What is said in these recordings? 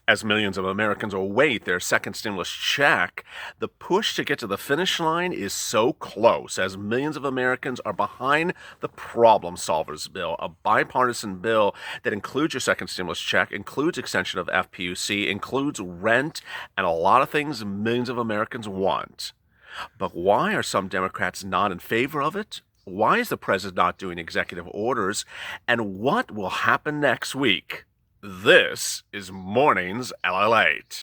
As millions of Americans await their second stimulus check, the push to get to the finish line is so close as millions of Americans are behind the Problem Solvers Bill, a bipartisan bill that includes your second stimulus check, includes extension of FPUC, includes rent, and a lot of things millions of Americans want. But why are some Democrats not in favor of it? Why is the president not doing executive orders? And what will happen next week? This is Mornings LALATE.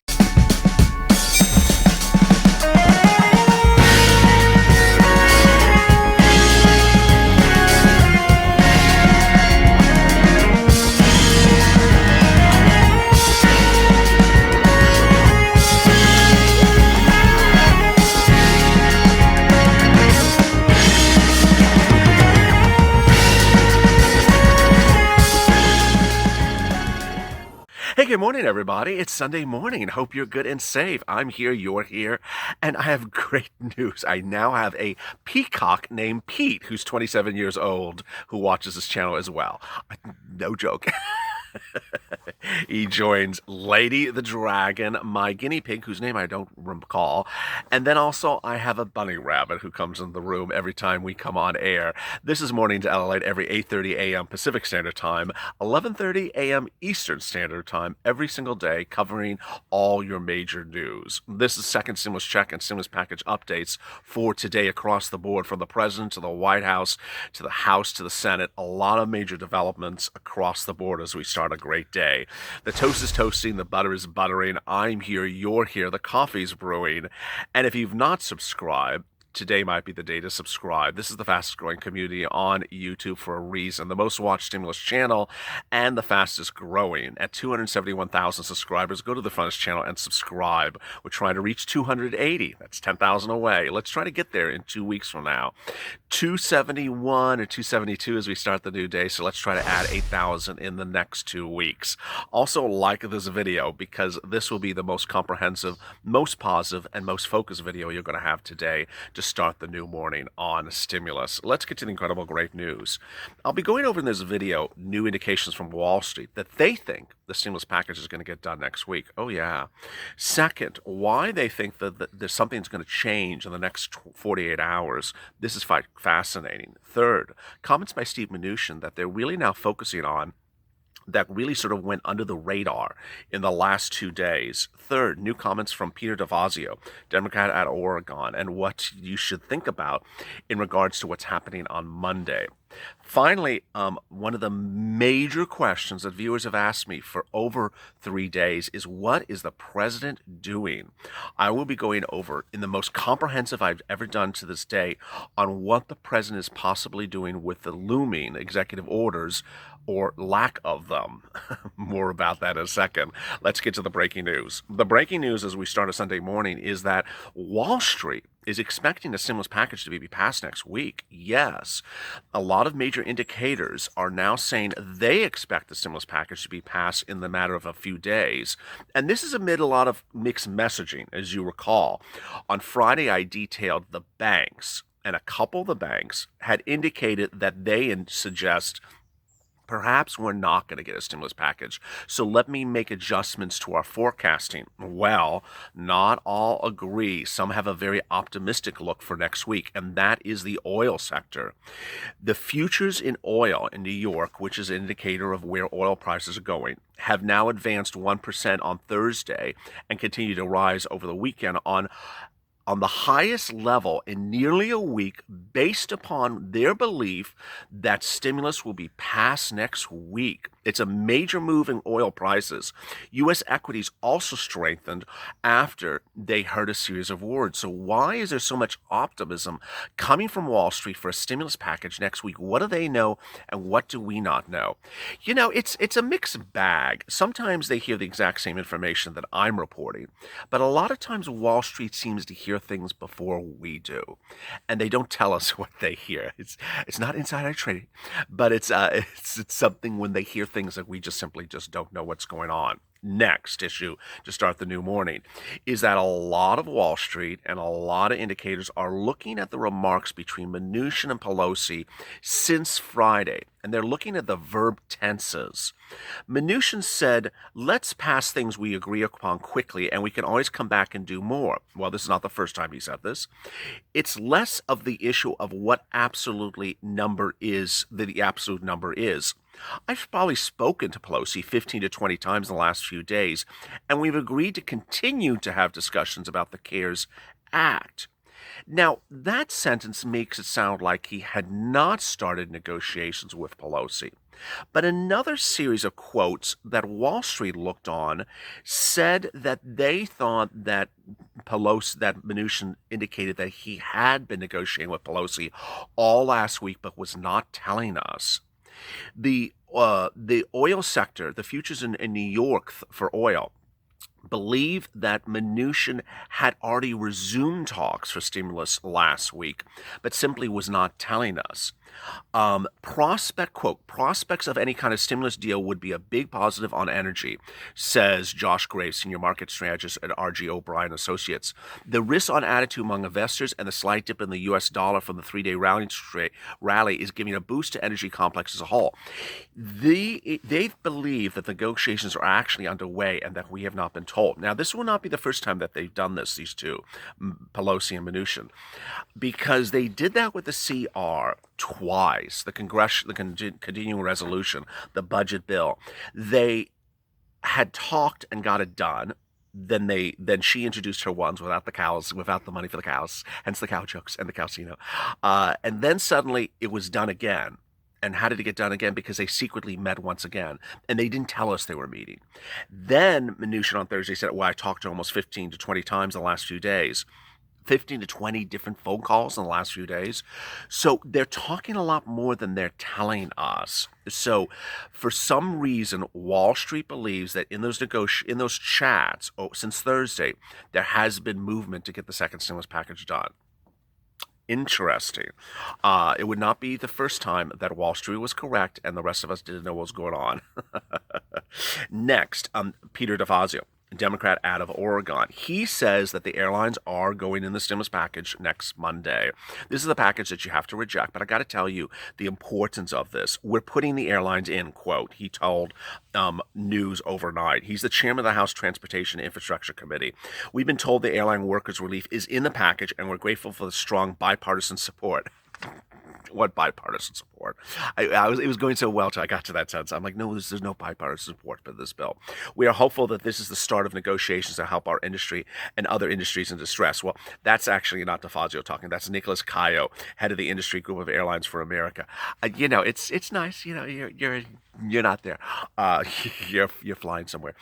Hey, good morning, everybody. It's Sunday morning. Hope you're good and safe. I'm here, you're here, and I have great news. I now have a peacock named Pete, who's 27 years old, who watches this channel as well. No joke. He joins Lady the Dragon, my guinea pig, whose name I don't recall. And then also I have a bunny rabbit who comes in the room every time we come on air. This is Mornings LALATE every 8:30 a.m. Pacific Standard Time, 11:30 a.m. Eastern Standard Time, every single day, covering all your major news. This is second stimulus check and stimulus package updates for today across the board, from the president to the White House to the House to the Senate. A lot of major developments across the board as we start a great day. The toast is toasting, the butter is buttering. I'm here, you're here, the coffee's brewing. And if you've not subscribed, today might be the day to subscribe. This is the fastest growing community on YouTube for a reason. The most watched stimulus channel and the fastest growing. At 271,000 subscribers, go to the funnest channel and subscribe. We're trying to reach 280. That's 10,000 away. Let's try to get there in 2 weeks from now. 271 or 272 as we start the new day. So let's try to add 8,000 in the next 2 weeks. Also, like this video, because this will be the most comprehensive, most positive, and most focused video you're going to have today to start the new morning on stimulus. Let's get to the incredible great news. I'll be going over in this video new indications from Wall Street that they think the stimulus package is going to get done next week. Oh yeah. Second, why they think that there's something that's going to change in the next 48 hours. This is fascinating. Third, comments by Steve Mnuchin that they're really now focusing on that really sort of went under the radar in the last 2 days. Third, new comments from Peter DeFazio, Democrat at Oregon, and what you should think about in regards to what's happening on Monday. Finally, one of the major questions that viewers have asked me for over 3 days is, what is the president doing? I will be going over in the most comprehensive I've ever done to this day on what the president is possibly doing with the looming executive orders or lack of them. More about that in a second. Let's get to the breaking news. The breaking news as we start a Sunday morning is that Wall Street is expecting the stimulus package to be passed next week. Yes, a lot of major indicators are now saying they expect the stimulus package to be passed in the matter of a few days. And this is amid a lot of mixed messaging, as you recall. On Friday, I detailed the banks, and a couple of the banks had indicated that they suggest perhaps we're not going to get a stimulus package. So let me make adjustments to our forecasting. Well, not all agree. Some have a very optimistic look for next week, and that is the oil sector. The futures in oil in New York, which is an indicator of where oil prices are going, have now advanced 1% on Thursday and continue to rise over the weekend on the highest level in nearly a week, based upon their belief that stimulus will be passed next week. It's a major move in oil prices. U.S. equities also strengthened after they heard a series of words. So why is there so much optimism coming from Wall Street for a stimulus package next week? What do they know, and what do we not know? You know, it's a mixed bag. Sometimes they hear the exact same information that I'm reporting, but a lot of times Wall Street seems to hear things before we do, and they don't tell us what they hear. It's not insider trading, but it's something when they hear things that we just simply don't know what's going on. Next issue to start the new morning is that a lot of Wall Street and a lot of indicators are looking at the remarks between Mnuchin and Pelosi since Friday, and they're looking at the verb tenses. Mnuchin said, let's pass things we agree upon quickly, and we can always come back and do more. Well, this is not the first time he said this. It's less of the issue of what absolutely number is, the absolute number is. I've probably spoken to Pelosi 15 to 20 times in the last few days, and we've agreed to continue to have discussions about the CARES Act. Now, that sentence makes it sound like he had not started negotiations with Pelosi. But another series of quotes that Wall Street looked on said that they thought that Mnuchin indicated that he had been negotiating with Pelosi all last week, but was not telling us. The oil sector, the futures in New York for oil, believe that Mnuchin had already resumed talks for stimulus last week, but simply was not telling us. Prospects of any kind of stimulus deal would be a big positive on energy, says Josh Graves, senior market strategist at RG O'Brien Associates. The risk on attitude among investors and the slight dip in the U.S. dollar from the three-day rally is giving a boost to energy complex as a whole. They believe that the negotiations are actually underway and that we have not been told. Now, this will not be the first time that they've done this, these two, Pelosi and Mnuchin, because they did that with the CR twice, the continuing resolution, the budget bill. They had talked and got it done. Then she introduced her ones without the cows, without the money for the cows, hence the cow jokes and the casino. And then suddenly it was done again. And how did it get done again? Because they secretly met once again, and they didn't tell us they were meeting. Then Mnuchin on Thursday said, well, I talked to almost 15 to 20 times in the last few days. 15 to 20 different phone calls in the last few days. So they're talking a lot more than they're telling us. So for some reason, Wall Street believes that in those chats since Thursday, there has been movement to get the second stimulus package done. Interesting. It would not be the first time that Wall Street was correct and the rest of us didn't know what was going on. Next, Peter DeFazio, Democrat out of Oregon. He says that the airlines are going in the stimulus package next Monday. This is the package that you have to reject, but I got to tell you the importance of this. We're putting the airlines in, quote, he told News Overnight. He's the chairman of the House Transportation and Infrastructure Committee. We've been told the airline workers' relief is in the package, and we're grateful for the strong bipartisan support. What bipartisan support? It was going so well till I got to that sentence. I'm like, no, there's no bipartisan support for this bill. We are hopeful that this is the start of negotiations to help our industry and other industries in distress. Well, that's actually not DeFazio talking. That's Nicholas Cayo, head of the industry group of Airlines for America. It's nice. You're not there. You're flying somewhere.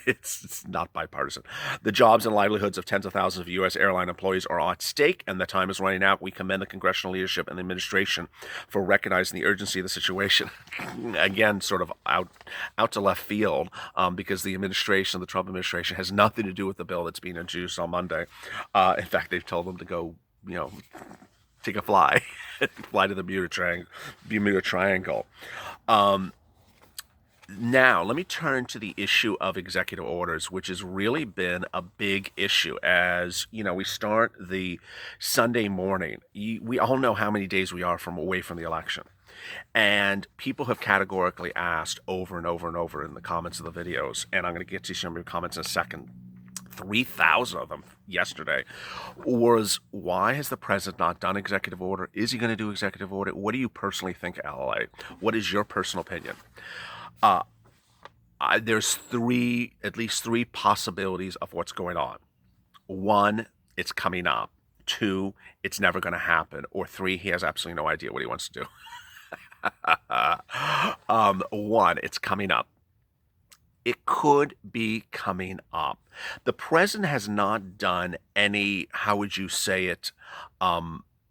It's not bipartisan. The jobs and livelihoods of tens of thousands of U.S. airline employees are at stake, and the time is running out. We commend the congressional leadership and the administration for recognizing the urgency of the situation. Again, sort of out to left field, because the Trump administration, has nothing to do with the bill that's being introduced on Monday. In fact, they've told them to go, take a fly to the Bermuda Triangle. Now, let me turn to the issue of executive orders, which has really been a big issue. As we start the Sunday morning. We all know how many days we are away from the election. And people have categorically asked over and over and over in the comments of the videos, and I'm going to get to some of your comments in a second, 3,000 of them yesterday, was why has the president not done executive order? Is he going to do executive order? What do you personally think, LLA? What is your personal opinion? There's at least three possibilities of what's going on. One, it's coming up. Two, it's never going to happen. Or three, he has absolutely no idea what he wants to do. One, it's coming up. It could be coming up. The president has not done any, how would you say it,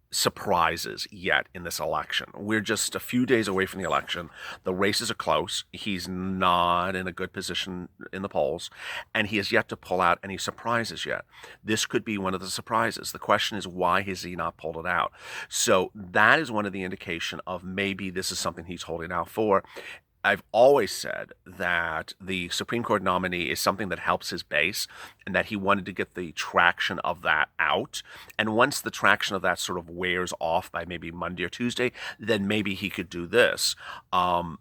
surprises yet in this election. We're just a few days away from the election. The races are close. He's not in a good position in the polls, and he has yet to pull out any surprises yet. This could be one of the surprises. The question is, why has he not pulled it out? So that is one of the indication of maybe this is something he's holding out for. I've always said that the Supreme Court nominee is something that helps his base and that he wanted to get the traction of that out. And once the traction of that sort of wears off by maybe Monday or Tuesday, then maybe he could do this. Um,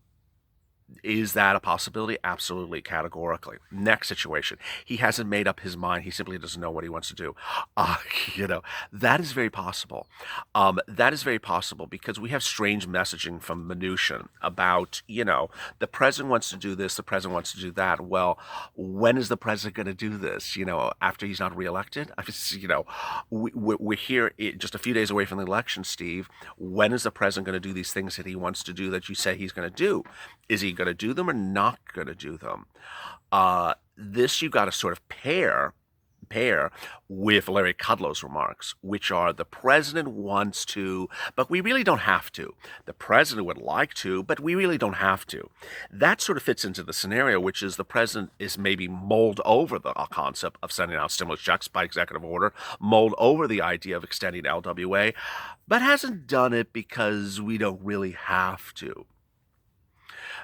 is that a possibility? Absolutely, categorically. Next situation. He hasn't made up his mind. He simply doesn't know what he wants to do. Uh, you know, that is very possible. That is very possible because we have strange messaging from Mnuchin about, the president wants to do this, the president wants to do that. Well, when is the president going to do this? After he's not reelected? We're here just a few days away from the election, Steve. When is the president going to do these things that he wants to do that you say he's going to do? Is he going to do them or not going to do them? This you got to sort of pair with Larry Kudlow's remarks, which are the president wants to, but we really don't have to. The president would like to, but we really don't have to. That sort of fits into the scenario, which is the president is maybe mulled over the concept of sending out stimulus checks by executive order, mulled over the idea of extending LWA, but hasn't done it because we don't really have to.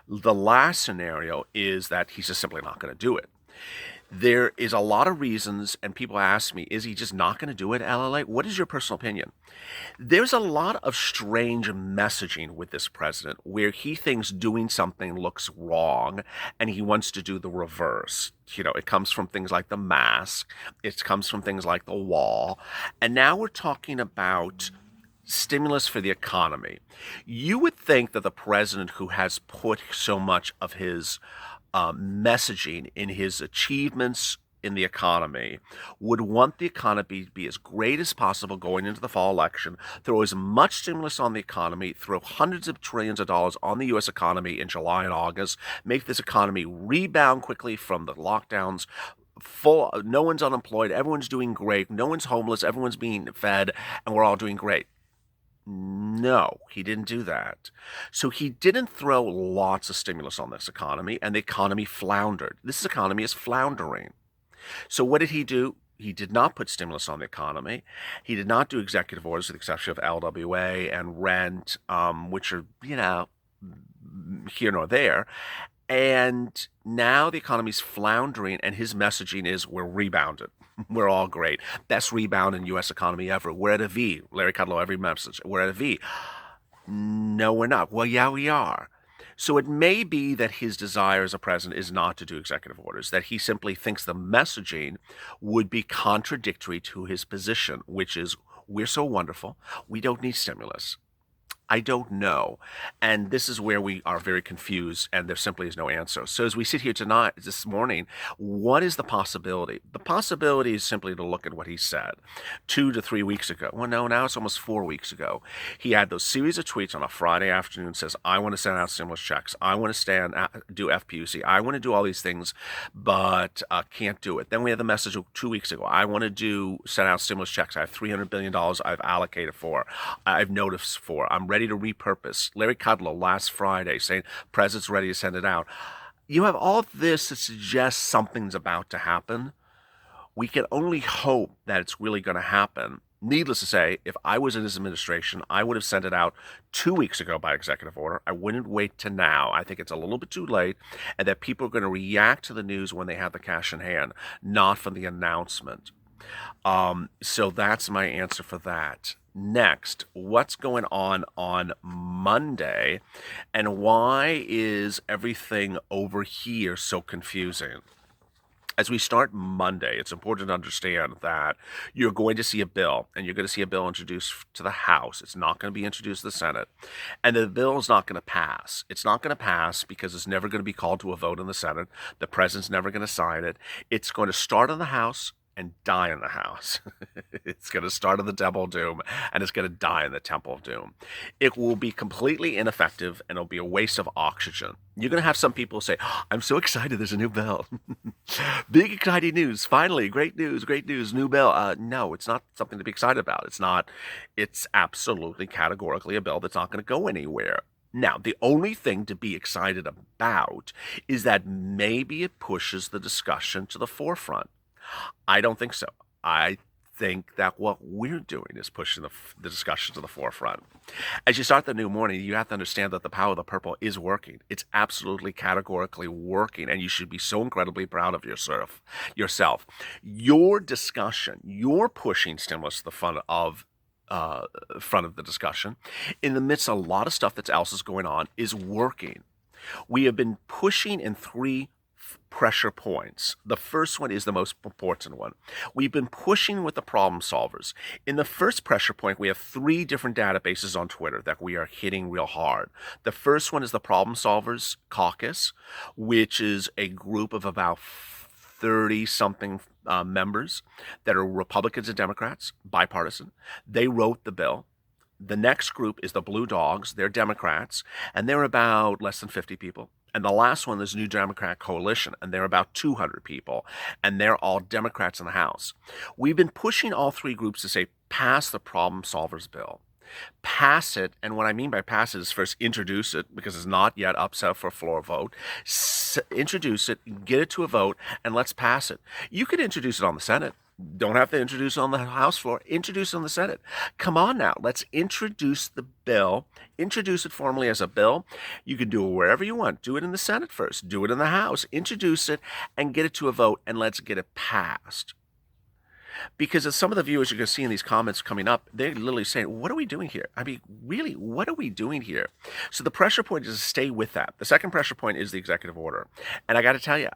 The last scenario is that he's just simply not going to do it. There is a lot of reasons, and people ask me, is he just not going to do it, LLA? What is your personal opinion? There's a lot of strange messaging with this president where he thinks doing something looks wrong and he wants to do the reverse. It comes from things like the mask, it comes from things like the wall, and now we're talking about stimulus for the economy. You would think that the president who has put so much of his messaging in his achievements in the economy would want the economy to be as great as possible going into the fall election, throw as much stimulus on the economy, throw hundreds of trillions of dollars on the U.S. economy in July and August, make this economy rebound quickly from the lockdowns, no one's unemployed, everyone's doing great, no one's homeless, everyone's being fed, and we're all doing great. No, he didn't do that. So he didn't throw lots of stimulus on this economy, and the economy floundered. This economy is floundering. So what did he do? He did not put stimulus on the economy. He did not do executive orders with the exception of LWA and rent, which are, here nor there. And now the economy's floundering, and his messaging is we're rebounded. We're all great. Best rebound in U.S. economy ever. We're at a V. Larry Kudlow, every message. We're at a V. No, we're not. Well, yeah, we are. So it may be that his desire as a president is not to do executive orders, that he simply thinks the messaging would be contradictory to his position, which is we're so wonderful, we don't need stimulus. I don't know. And this is where we are very confused, and there simply is no answer. So as we sit here this morning, what is the possibility? The possibility is simply to look at what he said 2 to 3 weeks ago. Well, no, now it's almost 4 weeks ago. He had those series of tweets on a Friday afternoon, says, I want to send out stimulus checks. I want to do FPUC. I want to do all these things, but can't do it. Then we had the message 2 weeks ago. I want to send out stimulus checks. I have $300 billion I've allocated for. I've noticed for. I'm ready to repurpose. Larry Kudlow last Friday saying president's ready to send it out. You have all of this that suggests something's about to happen. We can only hope that it's really going to happen. Needless to say, if I was in his administration, I would have sent it out 2 weeks ago by executive order. I wouldn't wait to now. I think it's a little bit too late, and that people are going to react to the news when they have the cash in hand, not from the announcement. So that's my answer for that. Next, what's going on Monday, and why is everything over here so confusing? As we start Monday, it's important to understand that you're going to see a bill, and you're going to see a bill introduced to the House. It's not going to be introduced to the Senate, and the bill is not going to pass. It's not going to pass because it's never going to be called to a vote in the Senate. The president's never going to sign it. It's going to start in the House and die in the House. It's going to start in the Temple of Doom, and it's going to die in the Temple of Doom. It will be completely ineffective, and it'll be a waste of oxygen. You're going to have some people say, I'm so excited, there's a new bill. Big exciting news, finally, great news, new bill. No, it's not something to be excited about. It's absolutely categorically a bill that's not going to go anywhere. Now, the only thing to be excited about is that maybe it pushes the discussion to the forefront. I don't think so. I think that what we're doing is pushing the discussion to the forefront. As you start the new morning, you have to understand that the power of the purple is working. It's absolutely categorically working, and you should be so incredibly proud of yourself. Your discussion, your pushing stimulus to the front of the discussion, in the midst of a lot of stuff that else is going on, is working. We have been pushing in three pressure points. The first one is the most important one. We've been pushing with the problem solvers. In the first pressure point, we have three different databases on Twitter that we are hitting real hard. The first one is the Problem Solvers Caucus, which is a group of about 30-something members that are Republicans and Democrats, bipartisan. They wrote the bill. The next group is the Blue Dogs. They're Democrats, and they're about less than 50 people. And the last one is New Democrat Coalition, and they're about 200 people, and they're all Democrats in the House. We've been pushing all three groups to say, pass the Problem Solvers bill. Pass it, and what I mean by pass it is first introduce it, because it's not yet up set for a floor vote. Introduce it, get it to a vote, and let's pass it. You could introduce it on the Senate. Don't have to introduce it on the House floor. Introduce it on the Senate. Come on now. Let's introduce the bill. Introduce it formally as a bill. You can do it wherever you want. Do it in the Senate first. Do it in the House. Introduce it and get it to a vote, and let's get it passed. Because as some of the viewers you're going to see in these comments coming up, they're literally saying, what are we doing here? I mean, really, what are we doing here? So the pressure point is to stay with that. The second pressure point is the executive order. And I got to tell you,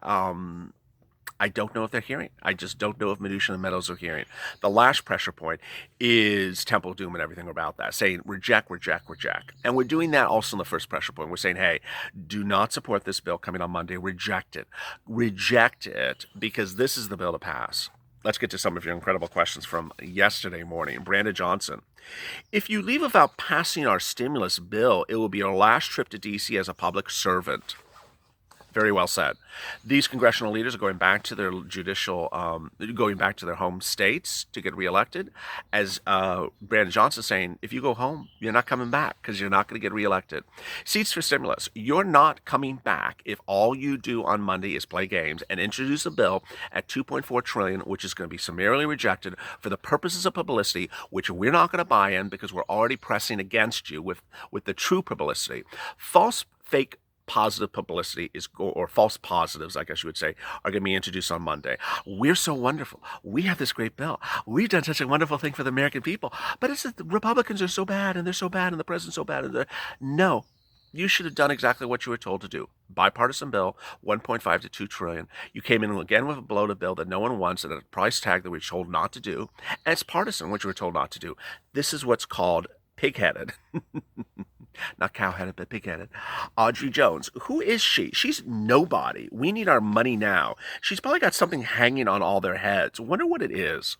I don't know if they're hearing. I just don't know if Mnuchin and Meadows are hearing. The last pressure point is Temple Doom and everything about that, saying reject, reject, reject. And we're doing that also in the first pressure point. We're saying, hey, do not support this bill coming on Monday. Reject it. Reject it, because this is the bill to pass. Let's get to some of your incredible questions from yesterday morning. Brandon Johnson. If you leave without passing our stimulus bill, it will be your last trip to D.C. as a public servant. Very well said. These congressional leaders are going back to their going back to their home states to get reelected. As Brandon Johnson is saying, if you go home, you're not coming back because you're not going to get reelected. Seats for stimulus. You're not coming back if all you do on Monday is play games and introduce a bill at $2.4 trillion, which is going to be summarily rejected for the purposes of publicity, which we're not going to buy in because we're already pressing against you with the true publicity. False, fake positive publicity or false positives, I guess you would say, are going to be introduced on Monday. We're so wonderful. We have this great bill. We've done such a wonderful thing for the American people. But it's that the Republicans are so bad, and they're so bad, and the president's so bad. No, you should have done exactly what you were told to do. Bipartisan bill, 1.5 to 2 trillion. You came in again with a bloated bill that no one wants and a price tag that we were told not to do. And it's partisan, which we were told not to do. This is what's called pig-headed. Not cow-headed, but pig-headed. Audrey Jones. Who is she? She's nobody. We need our money now. She's probably got something hanging on all their heads. Wonder what it is.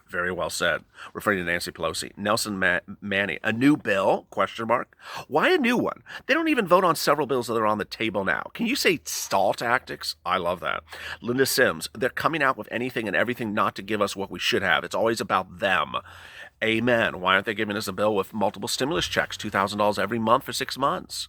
Very well said. Referring to Nancy Pelosi. Nelson Manny. A new bill? Question mark. Why a new one? They don't even vote on several bills that are on the table now. Can you say stall tactics? I love that. Linda Sims. They're coming out with anything and everything not to give us what we should have. It's always about them. Amen. Why aren't they giving us a bill with multiple stimulus checks, $2,000 every month for 6 months?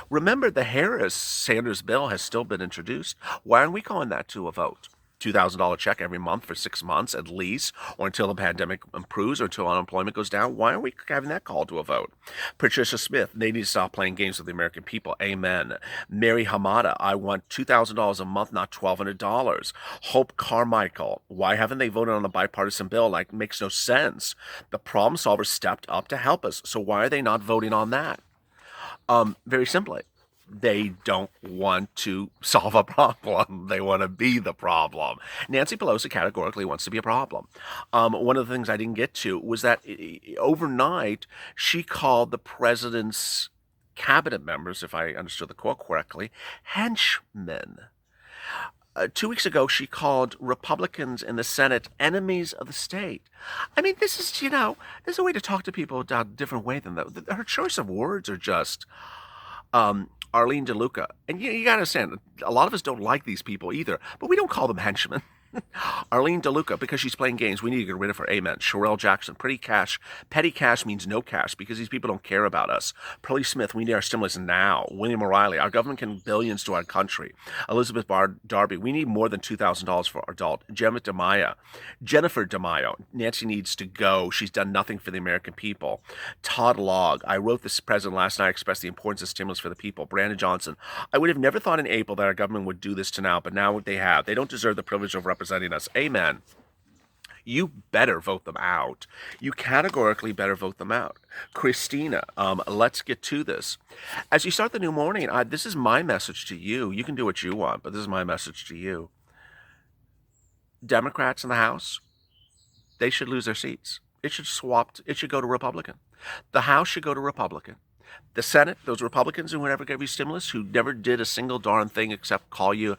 Remember, the Harris-Sanders bill has still been introduced. Why aren't we calling that to a vote? $2,000 check every month for 6 months at least, or until the pandemic improves or until unemployment goes down. Why aren't we having that called to a vote? Patricia Smith, they need to stop playing games with the American people. Amen. Mary Hamada, I want $2,000 a month, not $1,200. Hope Carmichael, why haven't they voted on a bipartisan bill? Like, makes no sense. The problem solvers stepped up to help us, so why are they not voting on that? Very simply, they don't want to solve a problem. They want to be the problem. Nancy Pelosi categorically wants to be a problem. One of the things I didn't get to was that overnight she called the president's cabinet members, if I understood the quote correctly, henchmen. 2 weeks ago, she called Republicans in the Senate enemies of the state. I mean, this is, there's a way to talk to people a different way than that. Her choice of words are just... Arlene DeLuca. And you got to understand, a lot of us don't like these people either, but we don't call them henchmen. Arlene DeLuca, because she's playing games, we need to get rid of her. Amen. Sherelle Jackson, petty cash means no cash because these people don't care about us. Pearlie Smith, we need our stimulus now. William O'Reilly, our government can billions to our country. Elizabeth Darby, we need more than $2,000 for our adult. Jennifer DeMaio, Nancy needs to go. She's done nothing for the American people. Todd Logg, I wrote this president last night, expressed the importance of stimulus for the people. Brandon Johnson, I would have never thought in April that our government would do this to now, but now they have. They don't deserve the privilege of representing us. Amen. You better vote them out. You categorically better vote them out. Christina, let's get to this. As you start the new morning, this is my message to you. You can do what you want, but this is my message to you. Democrats in the House, they should lose their seats. It should go to Republican. The House should go to Republican. The Senate, those Republicans who never gave you stimulus, who never did a single darn thing except call you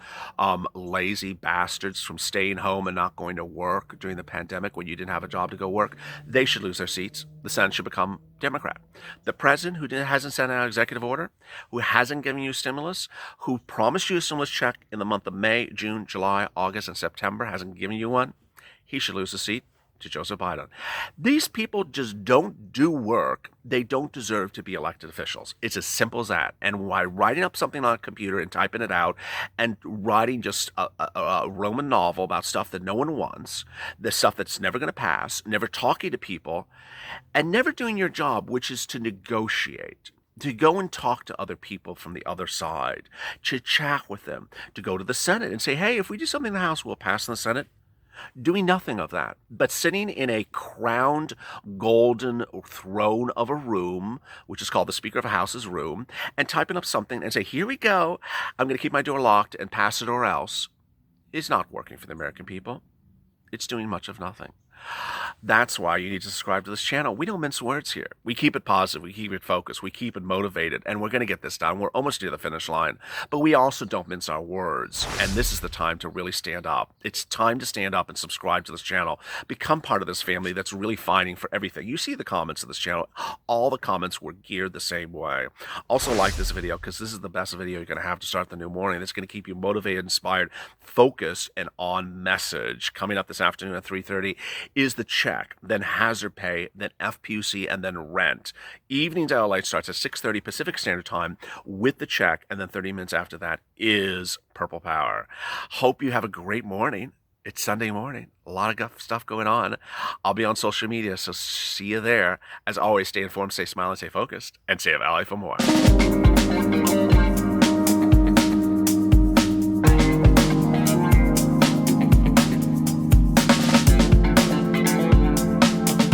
lazy bastards from staying home and not going to work during the pandemic when you didn't have a job to go work, they should lose their seats. The Senate should become Democrat. The president who hasn't sent out an executive order, who hasn't given you stimulus, who promised you a stimulus check in the month of May, June, July, August, and September, hasn't given you one, he should lose his seat to Joseph Biden. These people just don't do work. They don't deserve to be elected officials. It's as simple as that. And by writing up something on a computer and typing it out and writing just a Roman novel about stuff that no one wants, the stuff that's never going to pass, never talking to people, and never doing your job, which is to negotiate, to go and talk to other people from the other side, to chat with them, to go to the Senate and say, hey, if we do something in the House, we'll pass in the Senate. Doing nothing of that, but sitting in a crowned golden throne of a room, which is called the Speaker of a House's room, and typing up something and say, here we go, I'm going to keep my door locked and pass it or else, is not working for the American people. It's doing much of nothing. That's why you need to subscribe to this channel. We don't mince words here. We keep it positive. We keep it focused. We keep it motivated. And we're going to get this done. We're almost near the finish line. But we also don't mince our words. And this is the time to really stand up. It's time to stand up and subscribe to this channel. Become part of this family that's really fighting for everything. You see the comments of this channel. All the comments were geared the same way. Also like this video because this is the best video you're going to have to start the new morning. It's going to keep you motivated, inspired, focused, and on message. Coming up this afternoon at 3:30 is the check, then hazard pay, then FPUC, and then rent. Evenings at LALATE starts at 6:30 Pacific Standard Time with the check, and then 30 minutes after that is Purple Power. Hope you have a great morning. It's Sunday morning. A lot of stuff going on. I'll be on social media, so see you there. As always, stay informed, stay smiling, stay focused, and stay of LA for more.